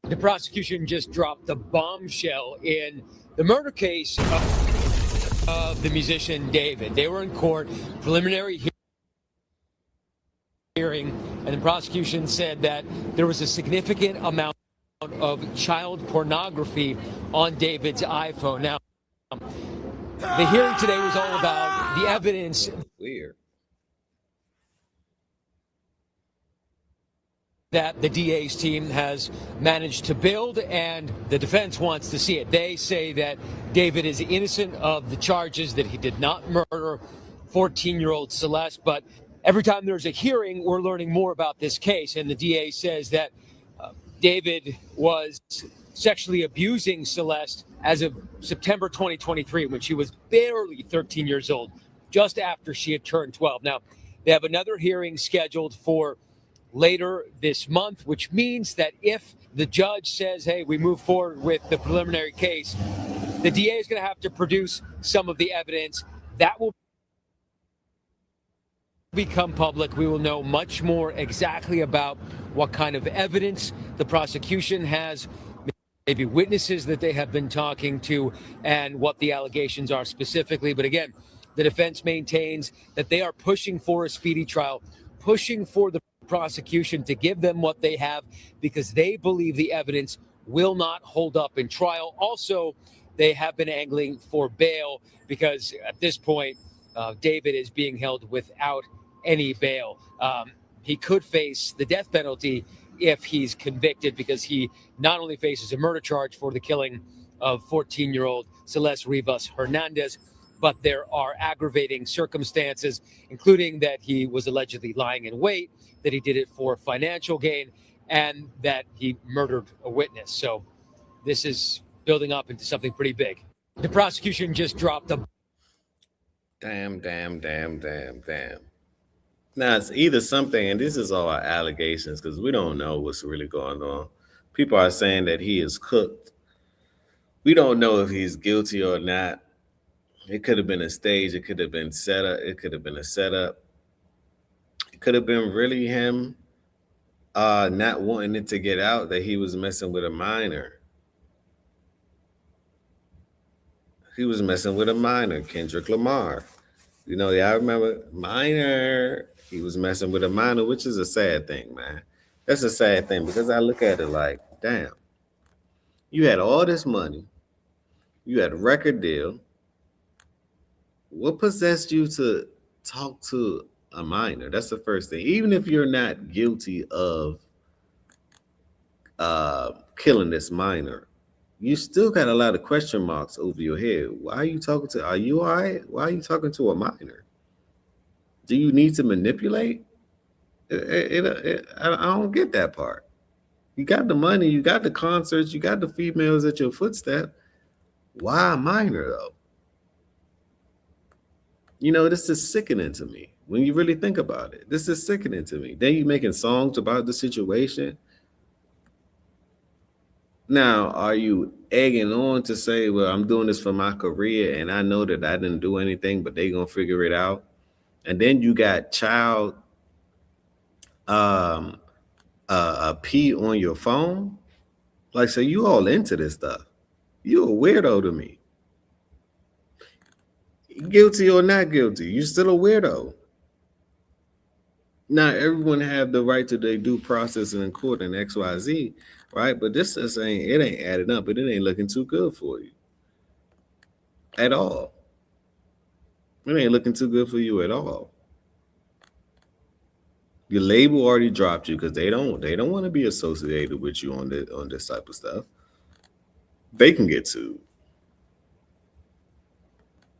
The prosecution just dropped the bombshell in the murder case of the musician David. They were in court, preliminary hearing, and the prosecution said that there was a significant amount of child pornography on David's iPhone. Now, the hearing today was all about the evidence. Weird. That the DA's team has managed to build, and the defense wants to see it. They say that David is innocent of the charges, that he did not murder 14-year-old Celeste. But every time there's a hearing, we're learning more about this case. And the DA says that David was sexually abusing Celeste as of September 2023, when she was barely 13 years old, just after she had turned 12. Now, they have another hearing scheduled for later this month, which means that if the judge says, hey, we move forward with the preliminary case, the DA is going to have to produce some of the evidence that will become public. We will know much more exactly about what kind of evidence the prosecution has, maybe witnesses that they have been talking to, and what the allegations are specifically. But again, the defense maintains that they are pushing for a speedy trial, pushing for the prosecution to give them what they have, because they believe the evidence will not hold up in trial. Also, they have been angling for bail because at this point, David is being held without any bail. He could face the death penalty if he's convicted, because he not only faces a murder charge for the killing of 14-year-old Celeste Rivas Hernandez, but there are aggravating circumstances, including that he was allegedly lying in wait, that he did it for financial gain, and that he murdered a witness. So this is building up into something pretty big. The prosecution just dropped a Damn. Now, it's either something, and this is all our allegations because we don't know what's really going on. People are saying that he is cooked. We don't know if he's guilty or not. It could have been a stage. It could have been set up. It could have been a setup. It could have been really him not wanting it to get out that he was messing with a minor. He was messing with a minor, Kendrick Lamar. You know, yeah, I remember minor. He was messing with a minor, which is a sad thing, man. That's a sad thing because I look at it like, damn, you had all this money. You had a record deal. What possessed you to talk to a minor? That's the first thing. Even if you're not guilty of killing this minor, you still got a lot of question marks over your head. Why are you talking to? Are you all right? Why are you talking to a minor? Do you need to manipulate? I don't get that part. You got the money, you got the concerts, you got the females at your footstep. Why a minor though? You know, this is sickening to me when you really think about it. This is sickening to me. Then you making songs about the situation. Now, are you egging on to say, well, I'm doing this for my career and I know that I didn't do anything, but they gonna figure it out? And then you got child pee on your phone. Like, so you all into this stuff. You a weirdo to me. Guilty or not guilty, you're still a weirdo. Now, everyone have the right to their due process in court and XYZ, right? But this is saying it ain't adding up, but it ain't looking too good for you at all. It ain't looking too good for you at all. Your label already dropped you because they don't want to be associated with you on this type of stuff. They can get sued.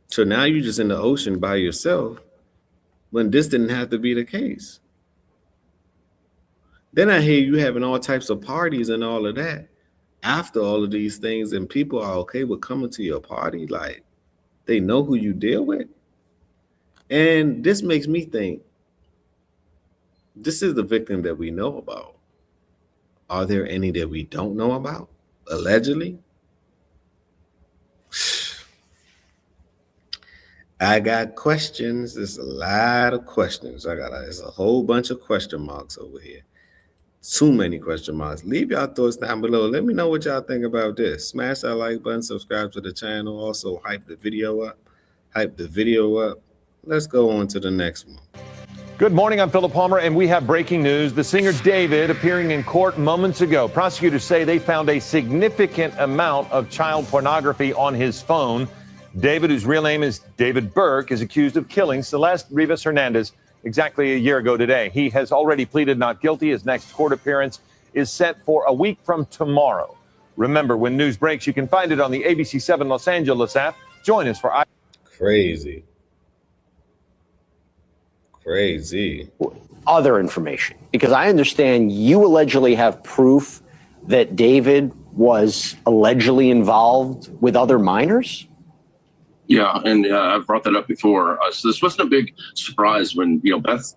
So now you're just in the ocean by yourself when this didn't have to be the case. Then I hear you having all types of parties and all of that after all of these things, and people are okay with coming to your party. Like, they know who you deal with. And this makes me think, this is the victim that we know about. Are there any that we don't know about? Allegedly? I got questions. There's a lot of questions. There's a whole bunch of question marks over here. Too many question marks. Leave y'all thoughts down below. Let me know what y'all think about this. Smash that like button, subscribe to the channel. Also, hype the video up. Let's go on to the next one. Good morning, I'm Philip Palmer, and we have breaking news. The singer David appearing in court moments ago. Prosecutors say they found a significant amount of child pornography on his phone. David, whose real name is David Burke, is accused of killing Celeste Rivas Hernandez exactly a year ago today. He has already pleaded not guilty. His next court appearance is set for a week from tomorrow. Remember, when news breaks, you can find it on the ABC 7 Los Angeles app. Join us for Crazy. Other information, because I understand you allegedly have proof that David was allegedly involved with other minors. Yeah, and I've brought that up before. So this wasn't a big surprise when, Beth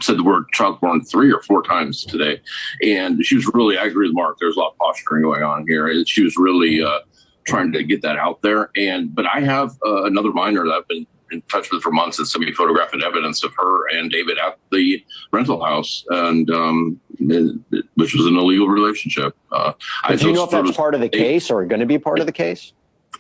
said the word child porn 3 or 4 times today. And she was really, I agree with Mark, there's a lot of posturing going on here. And she was really trying to get that out there. But I have another minor that I've been in touch with for months and sent me photographic evidence of her and David at the rental house, and which was an illegal relationship. Do you know if that's part of the case or going to be part of the case?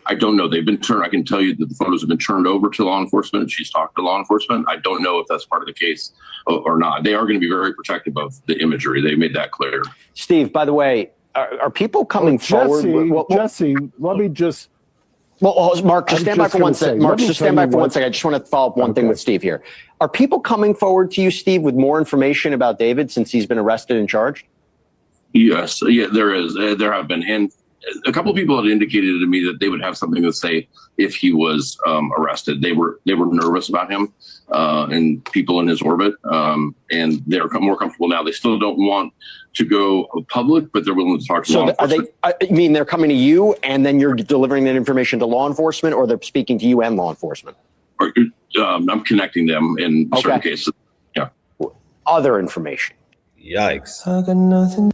I don't know. They've been turned. I can tell you that the photos have been turned over to law enforcement. She's talked to law enforcement. I don't know if that's part of the case or not. They are going to be very protective of the imagery. They made that clear. Steve, by the way, are people coming forward? Jesse, let me just. Well, Mark, just stand by for 1 second. Mark, just stand by for 1 second. I just want to follow up one thing with Steve here. Are people coming forward to you, Steve, with more information about David since he's been arrested and charged? Yes. Yeah, there is. There have been. And a couple of people had indicated to me that they would have something to say if he was arrested. They were nervous about him and people in his orbit, and they're more comfortable now. They still don't want to go public, but they're willing to talk to law enforcement. I mean, they're coming to you, and then you're delivering that information to law enforcement, or they're speaking to you and law enforcement? I'm connecting them in certain cases. Yeah. Other information. Yikes. I got nothing.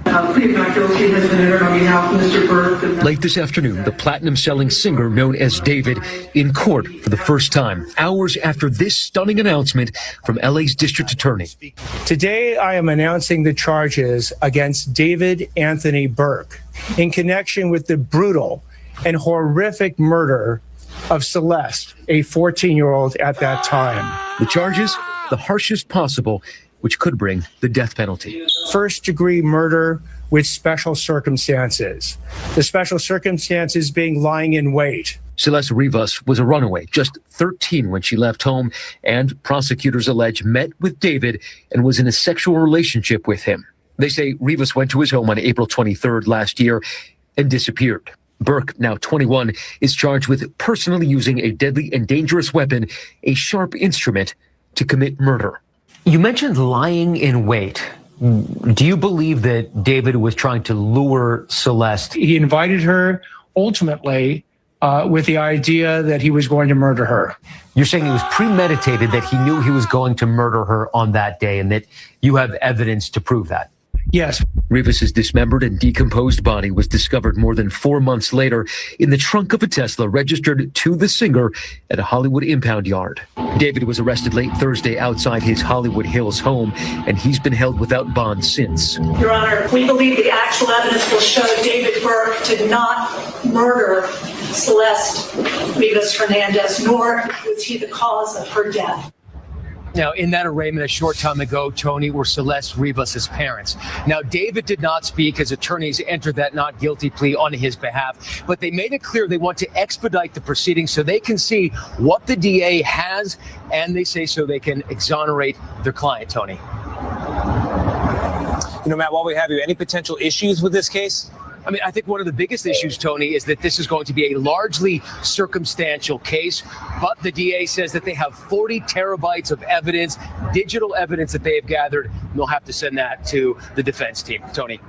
Plea not guilty has been entered on behalf of Mr. Burke. Late this afternoon, the platinum-selling singer known as David in court for the first time, hours after this stunning announcement from LA's district attorney. Today, I am announcing the charges against David Anthony Burke in connection with the brutal and horrific murder of Celeste, a 14-year-old at that time. The charges, the harshest possible, which could bring the death penalty. First-degree murder with special circumstances. The special circumstances being lying in wait. Celeste Rivas was a runaway, just 13 when she left home, and prosecutors allege met with David and was in a sexual relationship with him. They say Rivas went to his home on April 23rd last year and disappeared. Burke, now 21, is charged with personally using a deadly and dangerous weapon, a sharp instrument, to commit murder. You mentioned lying in wait. Do you believe that David was trying to lure Celeste? He invited her ultimately with the idea that he was going to murder her. You're saying it was premeditated, that he knew he was going to murder her on that day, and that you have evidence to prove that? Yes. Rivas's dismembered and decomposed body was discovered more than 4 months later in the trunk of a Tesla registered to the singer at a Hollywood impound yard. David was arrested late Thursday outside his Hollywood Hills home, and he's been held without bond since. Your Honor, we believe the actual evidence will show David Burke did not murder Celeste Rivas Hernandez, nor was he the cause of her death. Now, in that arraignment a short time ago, Tony, were Celeste Rivas' parents. Now, David did not speak as attorneys entered that not guilty plea on his behalf, but they made it clear they want to expedite the proceedings so they can see what the DA has, and they say so they can exonerate their client, Tony. Matt, while we have you, any potential issues with this case? I mean, I think one of the biggest issues, Tony, is that this is going to be a largely circumstantial case, but the DA says that they have 40 terabytes of evidence, digital evidence that they have gathered, and they'll have to send that to the defense team. Tony.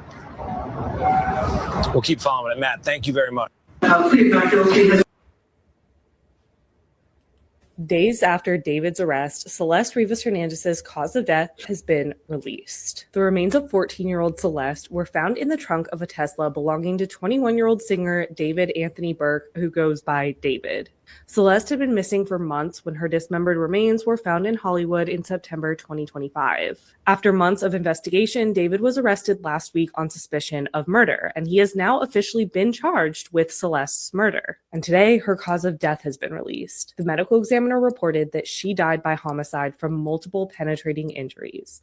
We'll keep following it. Matt, thank you very much. Plea not guilty. Days after David's arrest, Celeste Rivas Hernandez's cause of death has been released. The remains of 14-year-old Celeste were found in the trunk of a Tesla belonging to 21-year-old singer David Anthony Burke, who goes by David. Celeste had been missing for months when her dismembered remains were found in Hollywood in September 2025. After months of investigation, David was arrested last week on suspicion of murder, and he has now officially been charged with Celeste's murder. And today, her cause of death has been released. The medical examiner reported that she died by homicide from multiple penetrating injuries.